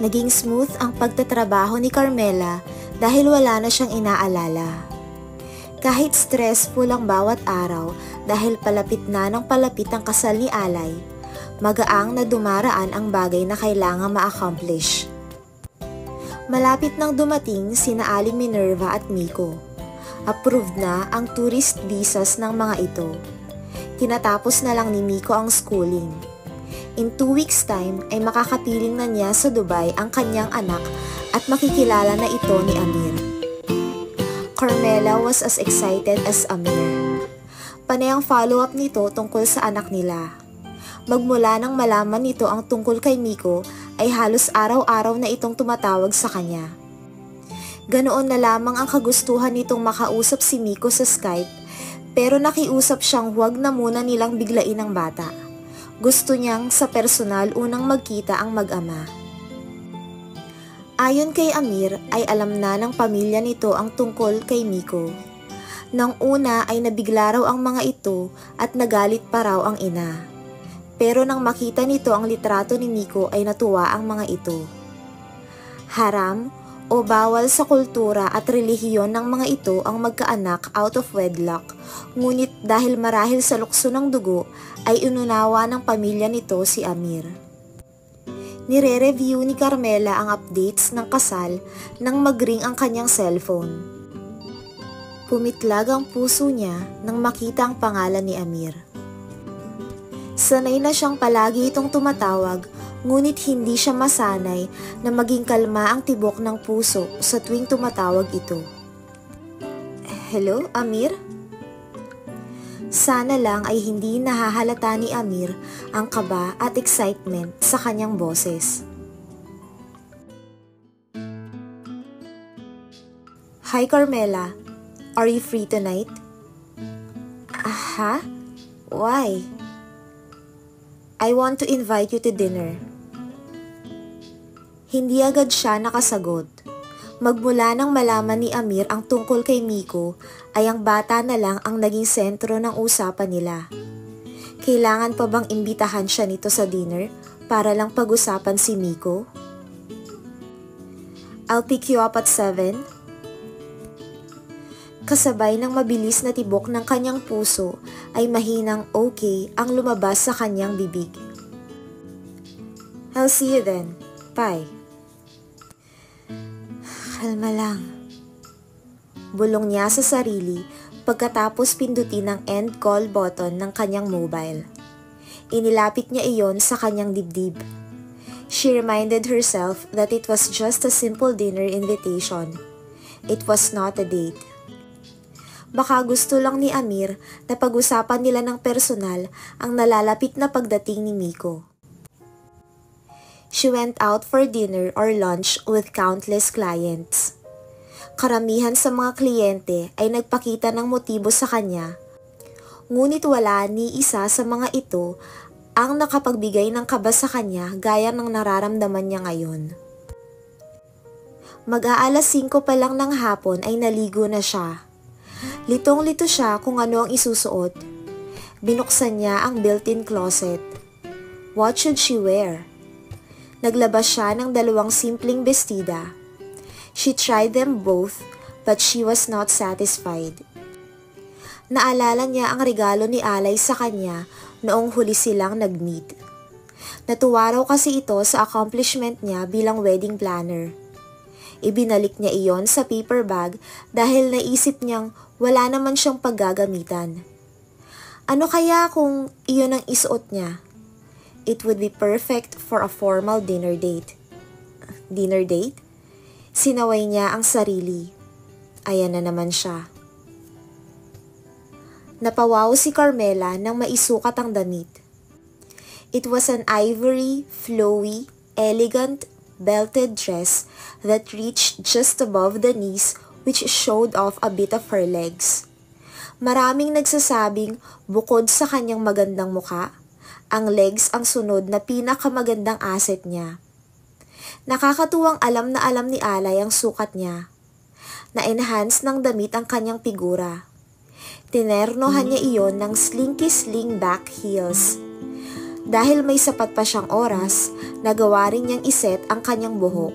Naging smooth ang pagtatrabaho ni Carmela dahil wala na siyang inaalala. Kahit stressful ang bawat araw dahil palapit na ng palapit ang kasal ni Alay, magaang na dumaraan ang bagay na kailangang ma-accomplish. Malapit nang dumating sina Aling Minerva at Miko. Approved na ang tourist visas ng mga ito. Tinatapos na lang ni Miko ang schooling. In 2 weeks time ay makakapiling na niya sa Dubai ang kanyang anak at makikilala na ito ni Amir. Carmela was as excited as Amir. Panay ang follow-up nito tungkol sa anak nila. Magmula nang malaman nito ang tungkol kay Miko ay halos araw-araw na itong tumatawag sa kanya. Ganoon na lamang ang kagustuhan nitong makausap si Miko sa Skype, pero nakiusap siyang huwag na muna nilang biglain ang bata. Gusto niyang sa personal unang magkita ang mag-ama. Ayon kay Amir ay alam na ng pamilya nito ang tungkol kay Miko. Nang una ay nabigla raw ang mga ito at nagalit pa raw ang ina. Pero nang makita nito ang litrato ni Miko ay natuwa ang mga ito. Haram o bawal sa kultura at relihiyon ng mga ito ang magkaanak out of wedlock, ngunit dahil marahil sa lukso ng dugo ay inunawa ng pamilya nito si Amir. Nire-review ni Carmela ang updates ng kasal nang mag-ring ang kanyang cellphone. Pumitlag ang puso niya nang makita ang pangalan ni Amir. Sanay na siyang palagi itong tumatawag, ngunit hindi siya masanay na maging kalma ang tibok ng puso sa tuwing tumatawag ito. Hello, Amir? Sana lang ay hindi nahahalata ni Amir ang kaba at excitement sa kanyang boses. Hi Carmela, are you free tonight? Aha? Why? I want to invite you to dinner. Hindi agad siya nakasagot. Magmula nang malaman ni Amir ang tungkol kay Miko, ay ang bata na lang ang naging sentro ng usapan nila. Kailangan pa bang imbitahan siya nito sa dinner para lang pag-usapan si Miko? I'll pick you up at 7. Kasabay ng mabilis na tibok ng kanyang puso ay mahinang okay ang lumabas sa kanyang bibig. I'll see you then. Bye. Kalma lang. Bulong niya sa sarili pagkatapos pindutin ang end call button ng kanyang mobile. Inilapit niya iyon sa kanyang dibdib. She reminded herself that it was just a simple dinner invitation. It was not a date. Baka gusto lang ni Amir na pag-usapan nila ng personal ang nalalapit na pagdating ni Miko. She went out for dinner or lunch with countless clients. Karamihan sa mga kliyente ay nagpakita ng motibo sa kanya, ngunit wala ni isa sa mga ito ang nakapagbigay ng kaba sa kanya gaya ng nararamdaman niya ngayon. Mag-aalas 5 pa lang ng hapon ay naligo na siya. Litong-lito siya kung ano ang isusuot. Binuksan niya ang built-in closet. What should she wear? Naglabas siya ng 2 simpleng bestida. She tried them both, but she was not satisfied. Naalala niya ang regalo ni Alay sa kanya noong huli silang nag-meet. Natuwa raw kasi ito sa accomplishment niya bilang wedding planner. Ibinalik niya iyon sa paper bag dahil naisip niyang wala naman siyang paggagamitan. Ano kaya kung iyon ang isuot niya? It would be perfect for a formal dinner date. Dinner date? Sinaway niya ang sarili. Ayan na naman siya. Napawaw si Carmela nang maisukat ang damit. It was an ivory, flowy, elegant, belted dress that reached just above the knees, which showed off a bit of her legs. Maraming nagsasabing bukod sa kanyang magandang muka, ang legs ang sunod na pinakamagandang asset niya. Nakakatuwang alam na alam ni Alay ang sukat niya. Na-enhance ng damit ang kanyang figura. Tinernohan niya iyon ng slinky sling back heels. Dahil may sapat pa siyang oras, nagawa rin niyang iset ang kanyang buhok.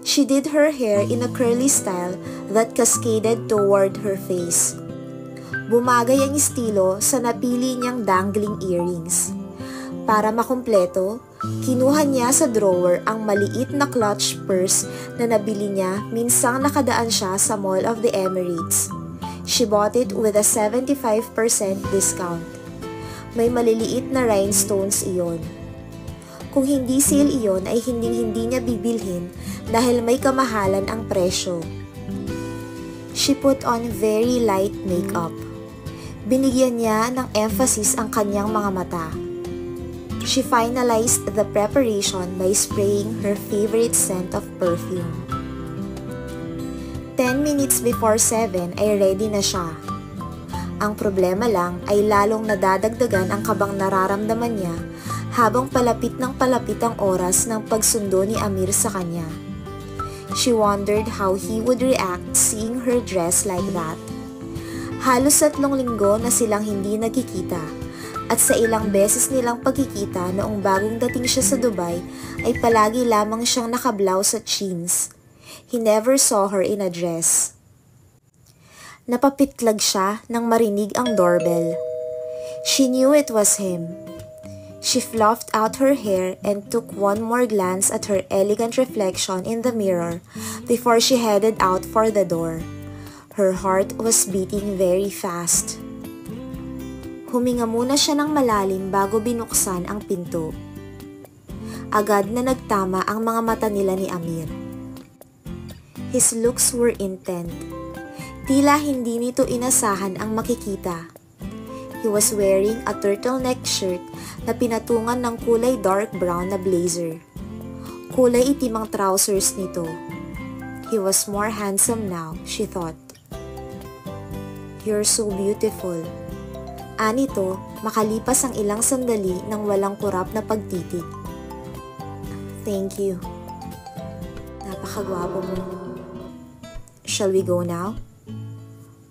She did her hair in a curly style that cascaded toward her face. Bumagay ang estilo sa napili niyang dangling earrings. Para makumpleto, kinuha niya sa drawer ang maliit na clutch purse na nabili niya minsang nakadaan siya sa Mall of the Emirates. She bought it with a 75% discount. May maliliit na rhinestones iyon. Kung hindi sale iyon ay hindi niya bibilhin dahil may kamahalan ang presyo. She put on very light makeup. Binigyan niya ng emphasis ang kanyang mga mata. She finalized the preparation by spraying her favorite scent of perfume. 10 minutes before 7 ay ready na siya. Ang problema lang ay lalong nadadagdagan ang kabang nararamdaman niya habang palapit ng palapit ang oras ng pagsundo ni Amir sa kanya. She wondered how he would react seeing her dressed like that. Halos 3 linggo na silang hindi nagkikita at sa ilang beses nilang pagkikita noong bagong dating siya sa Dubai ay palagi lamang siyang nakablouse at jeans. He never saw her in a dress. Napapitlag siya nang marinig ang doorbell. She knew it was him. She fluffed out her hair and took one more glance at her elegant reflection in the mirror before she headed out for the door. Her heart was beating very fast. Huminga muna siya ng malalim bago binuksan ang pinto. Agad na nagtama ang mga mata nila ni Amir. His looks were intent. Tila hindi nito inasahan ang makikita. He was wearing a turtleneck shirt na pinatungan ng kulay dark brown na blazer. Kulay itim ang trousers nito. He was more handsome now, she thought. "You're so beautiful." Anito, makalipas ang ilang sandali nang walang kurap na pagtitig. "Thank you. Napakagwapo mo." "Shall we go now?"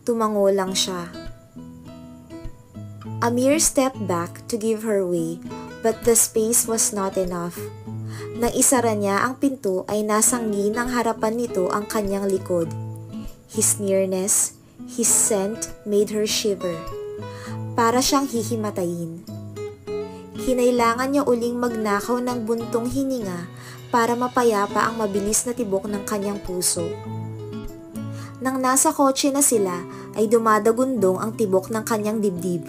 Tumango lang siya. Amir stepped back to give her way, but the space was not enough. Nang isara niya ang pinto ay nasanggi ng harapan nito ang kanyang likod. His nearness, his scent made her shiver. Para siyang hihimatayin. Kinailangan niya uling magnakaw ng buntong hininga para mapayapa ang mabilis na tibok ng kanyang puso. Nang nasa kotse na sila ay dumadagundong ang tibok ng kanyang dibdib.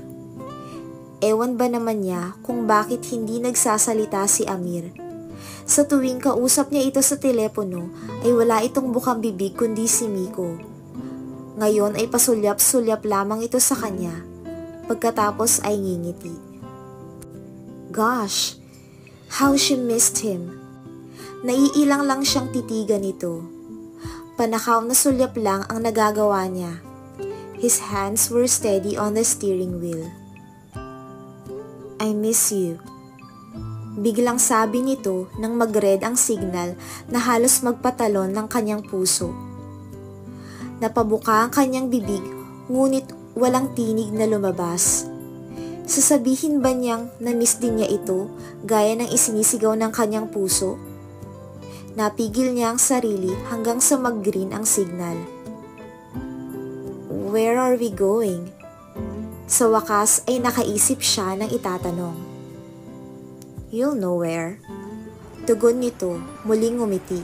Ewan ba naman niya kung bakit hindi nagsasalita si Amir. Sa tuwing kausap niya ito sa telepono ay wala itong bukang bibig kundi si Miko. Ngayon ay pasulyap-sulyap lamang ito sa kanya. Pagkatapos ay ngingiti. Gosh, how she missed him. Naiilang lang siyang titigan nito. Panakaw na sulyap lang ang nagagawa niya. His hands were steady on the steering wheel. "I miss you." Biglang sabi nito nang mag-red ang signal na halos magpatalon ng kanyang puso. Napabuka ang kanyang bibig, ngunit walang tinig na lumabas. Sasabihin ba niyang na-miss din niya ito gaya ng isinisigaw ng kanyang puso? Napigil niya ang sarili hanggang sa mag-green ang signal. Where are we going? Sa wakas ay nakaisip siya ng itatanong. You'll know where. Tugon nito, muling ngumiti.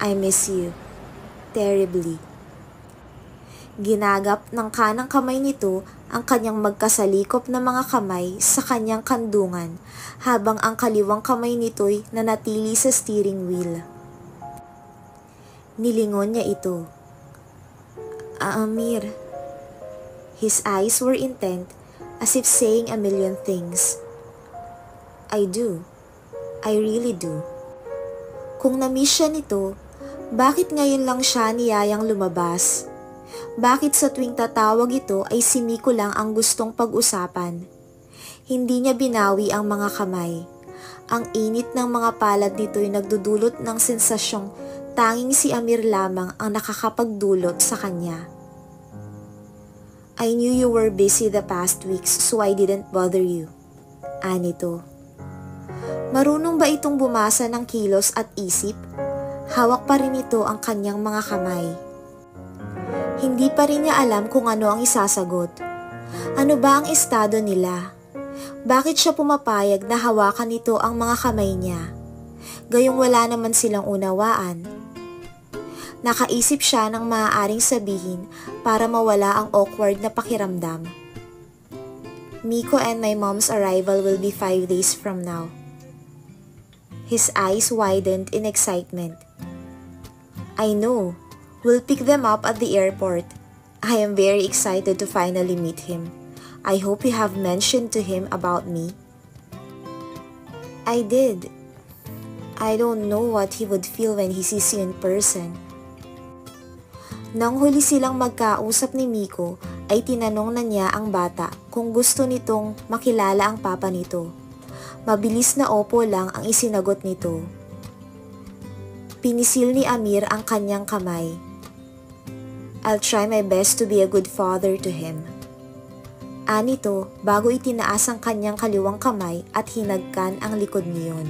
I miss you. Terribly. Ginagap ng kanang kamay nito ang kanyang magkasalikop na mga kamay sa kanyang kandungan habang ang kaliwang kamay nito'y nanatili sa steering wheel. Nilingon niya ito. Amir. His eyes were intent as if saying a million things. I do. I really do. Kung na-miss siya nito, bakit ngayon lang siya niyayang lumabas? Bakit sa tuwing tatawag ito ay si Miko lang ang gustong pag-usapan? Hindi niya binawi ang mga kamay. Ang init ng mga palad nito'y nagdudulot ng sensasyong tanging si Amir lamang ang nakakapagdulot sa kanya. I knew you were busy the past weeks so I didn't bother you. Anito. Marunong ba itong bumasa ng kilos at isip? Hawak pa rin ito ang kanyang mga kamay. Hindi pa rin niya alam kung ano ang isasagot. Ano ba ang estado nila? Bakit siya pumapayag na hawakan nito ang mga kamay niya? Gayong wala naman silang unawaan. Nakaisip siya ng maaaring sabihin para mawala ang awkward na pakiramdam. Miko and my mom's arrival will be 5 days from now. His eyes widened in excitement. I know. We'll pick them up at the airport. I am very excited to finally meet him. I hope you have mentioned to him about me. I did. I don't know what he would feel when he sees you in person. Nang huli silang magkausap ni Miko, ay tinanong na niya ang bata kung gusto nitong makilala ang papa nito. Mabilis na opo lang ang isinagot nito. Pinisil ni Amir ang kanyang kamay. I'll try my best to be a good father to him. Anito bago itinaas ang kanyang kaliwang kamay at hinagkan ang likod niyon.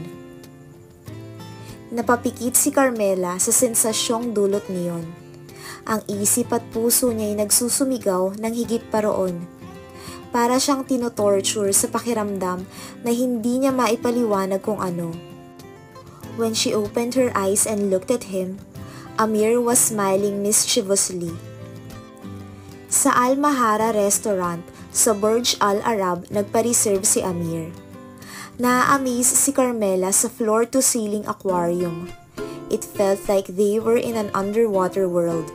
Napapikit si Carmela sa sensasyong dulot niyon. Ang isip at puso niya ay nagsusumigaw ng higit pa roon. Para siyang tinotorture sa pakiramdam na hindi niya maipaliwanag kung ano. When she opened her eyes and looked at him, Amir was smiling mischievously. Sa Al Mahara Restaurant sa Burj Al Arab nagpa-reserve si Amir. Na-amaze si Carmela sa floor-to-ceiling aquarium. It felt like they were in an underwater world.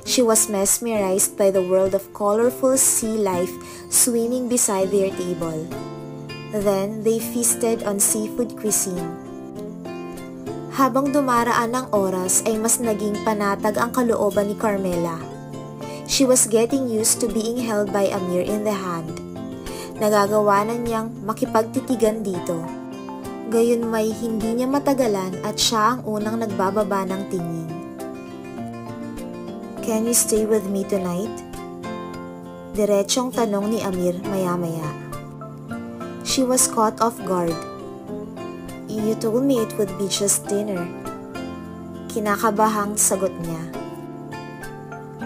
She was mesmerized by the world of colorful sea life swimming beside their table. Then they feasted on seafood cuisine. Habang dumaraan ang oras ay mas naging panatag ang kalooban ni Carmela. She was getting used to being held by Amir in the hand. Nagagawa na niyang makipagtitigan dito. Gayon may hindi niya matagalan at siya ang unang nagbababa ng tingin. Can you stay with me tonight? Diretsong tanong ni Amir maya-maya. She was caught off guard. You told me it would be just dinner. Kinakabahang sagot niya.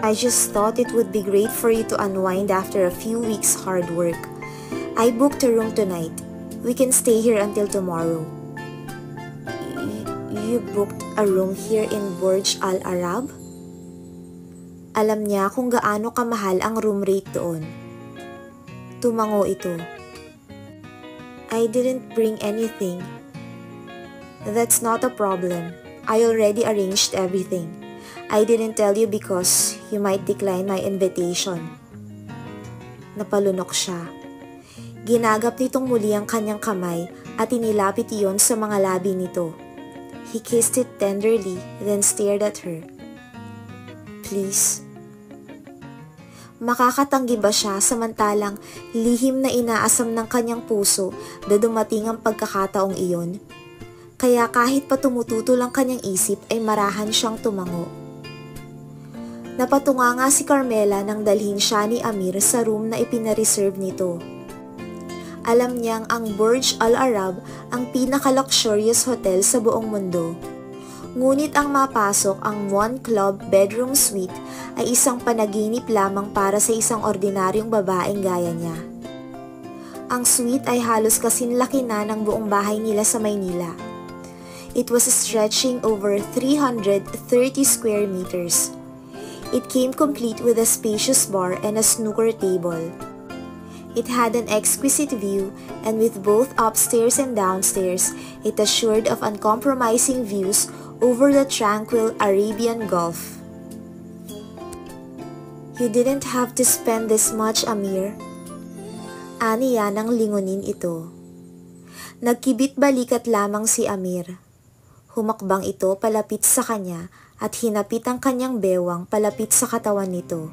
I just thought it would be great for you to unwind after a few weeks hard work. I booked a room tonight. We can stay here until tomorrow. You booked a room here in Burj Al Arab? Alam niya kung gaano kamahal ang room rate doon. Tumango ito. I didn't bring anything. That's not a problem. I already arranged everything. I didn't tell you because you might decline my invitation. Napalunok siya. Ginagap nitong muli ang kanyang kamay at inilapit iyon sa mga labi nito. He kissed it tenderly, then stared at her. Please. Makakatanggi ba siya samantalang lihim na inaasam ng kanyang puso na dumating ang pagkakataong iyon? Kaya kahit pa tumututol ang kanyang isip ay marahan siyang tumango. Napatunga nga si Carmela nang dalhin siya ni Amir sa room na ipinareserve nito. Alam niyang ang Burj Al Arab ang pinaka-luxurious hotel sa buong mundo. Ngunit ang mapasok ang one club bedroom suite ay isang panaginip lamang para sa isang ordinaryong babaeng gaya niya. Ang suite ay halos kasinlaki na ng buong bahay nila sa Maynila. It was stretching over 330 square meters. It came complete with a spacious bar and a snooker table. It had an exquisite view, and with both upstairs and downstairs, it assured of uncompromising views over the tranquil Arabian Gulf. You didn't have to spend this much, Amir. Aniya nang lingunin ito. Nagkibit balikat lamang si Amir. Humakbang ito palapit sa kanya at hinapit ang kanyang bewang palapit sa katawan nito.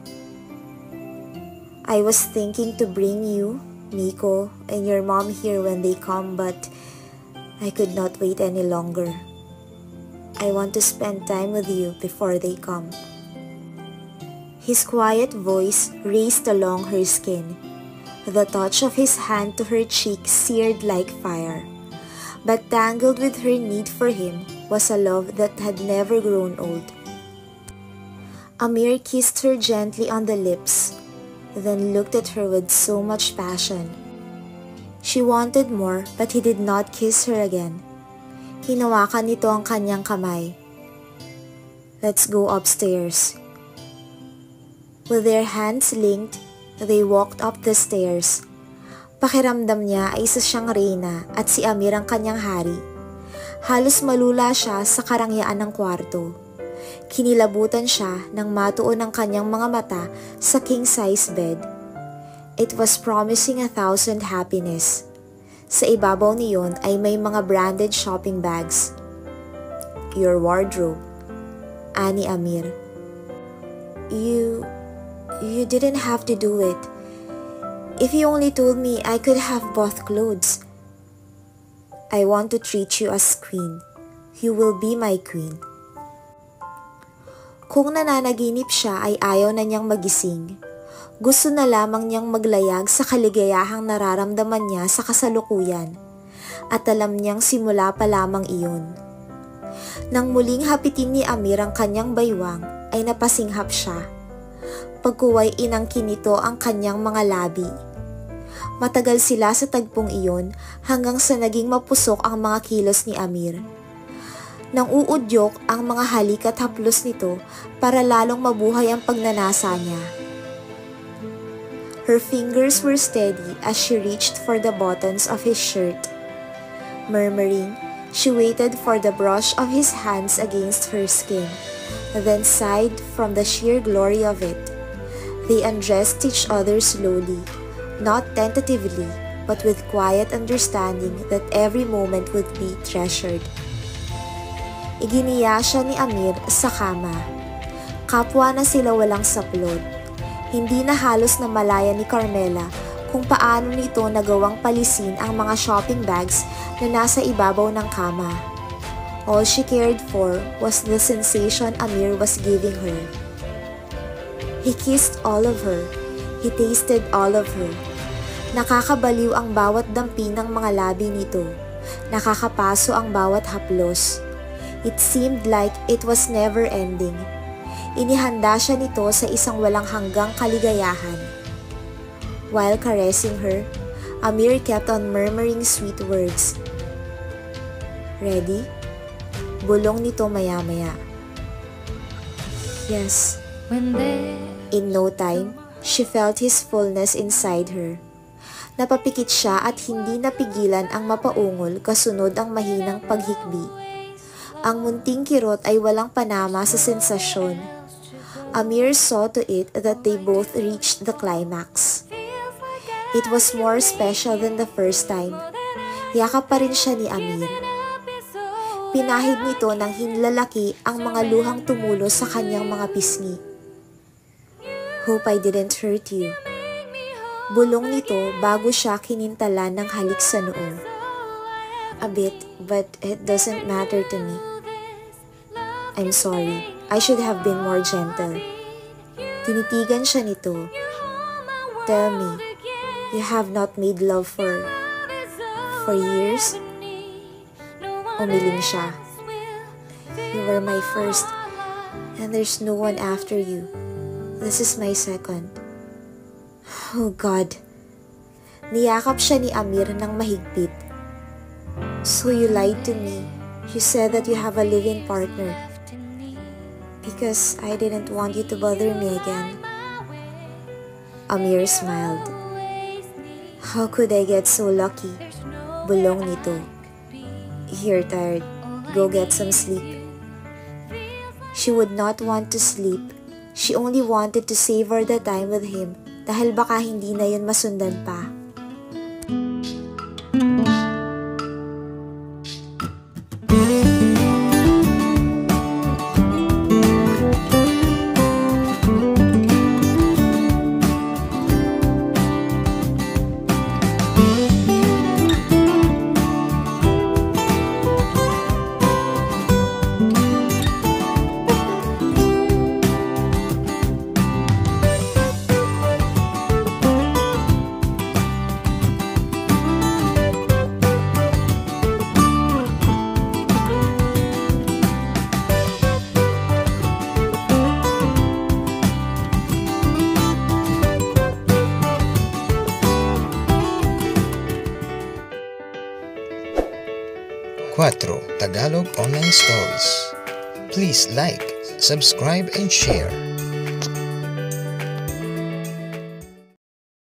I was thinking to bring you, Miko, and your mom here when they come, but I could not wait any longer. I want to spend time with you before they come. His quiet voice raced along her skin. The touch of his hand to her cheek seared like fire. But tangled with her need for him was a love that had never grown old. Amir kissed her gently on the lips, then looked at her with so much passion. She wanted more, but he did not kiss her again. Hinawakan nito ang kanyang kamay. "Let's go upstairs." With their hands linked, they walked up the stairs. Pakiramdam niya ay isa siyang reyna at si Amir ang kanyang hari. Halos malula siya sa karangyaan ng kwarto. Kinilabutan siya nang matuon ang kanyang mga mata sa king-size bed. It was promising 1,000 happiness. Sa ibabaw niyon ay may mga branded shopping bags. "Your wardrobe," ani Amir. You didn't have to do it. If you only told me, I could have bought clothes. I want to treat you as queen. You will be my queen." Kung nananaginip siya ay ayaw na niyang magising. Gusto na lamang niyang maglayag sa kaligayahang nararamdaman niya sa kasalukuyan. At alam niyang simula pa lamang iyon. Nang muling hapitin ni Amir ang kanyang baywang, ay napasinghap siya. Pagkuway inangkin nito ang kanyang mga labi. Matagal sila sa tagpong iyon hanggang sa naging mapusok ang mga kilos ni Amir. Nang uudyok ang mga halik at haplos nito para lalong mabuhay ang pagnanasa niya. Her fingers were steady as she reached for the buttons of his shirt. Murmuring, she waited for the brush of his hands against her skin, then sighed from the sheer glory of it. They undressed each other slowly, not tentatively, but with quiet understanding that every moment would be treasured. Iginiya siya ni Amir sa kama. Kapwa na sila walang saplot. Hindi na halos na malaya ni Carmela kung paano nito nagawang palisin ang mga shopping bags na nasa ibabaw ng kama. All she cared for was the sensation Amir was giving her. He kissed all of her. He tasted all of her. Nakakabaliw ang bawat dampi ng mga labi nito. Nakakapaso ang bawat haplos. It seemed like it was never ending. Inihanda siya nito sa isang walang hanggang kaligayahan. While caressing her, Amir kept on murmuring sweet words. "Ready?" Bulong nito maya-maya. "Yes." In no time, she felt his fullness inside her. Napapikit siya at hindi napigilan ang mapaungol kasunod ang mahinang paghikbi. Ang munting kirot ay walang panama sa sensasyon. Amir saw to it that they both reached the climax. It was more special than the first time. Yakap pa rin siya ni Amir. Pinahid nito ng hinlalaki ang mga luhang tumulo sa kanyang mga pisngi. "Hope I didn't hurt you." Bulong nito bago siya kinintalan ng halik sa noo. "A bit, but it doesn't matter to me. I'm sorry. I should have been more gentle." Tinitigan siya nito. "Tell me, you have not made love for years?" Umiling siya. "You were my first, and there's no one after you. This is my second." Oh God. Niyakap siya ni Amir ng mahigpit. "So you lied to me. You said that you have a live-in partner. Because I didn't want you to bother me again." Amir smiled. "How could I get so lucky?" Bulong nito. "You're tired. Go get some sleep." She would not want to sleep. She only wanted to savor the time with him dahil baka hindi na yun masundan pa. 4 Tagalog Online Stories. Please like, subscribe, and share.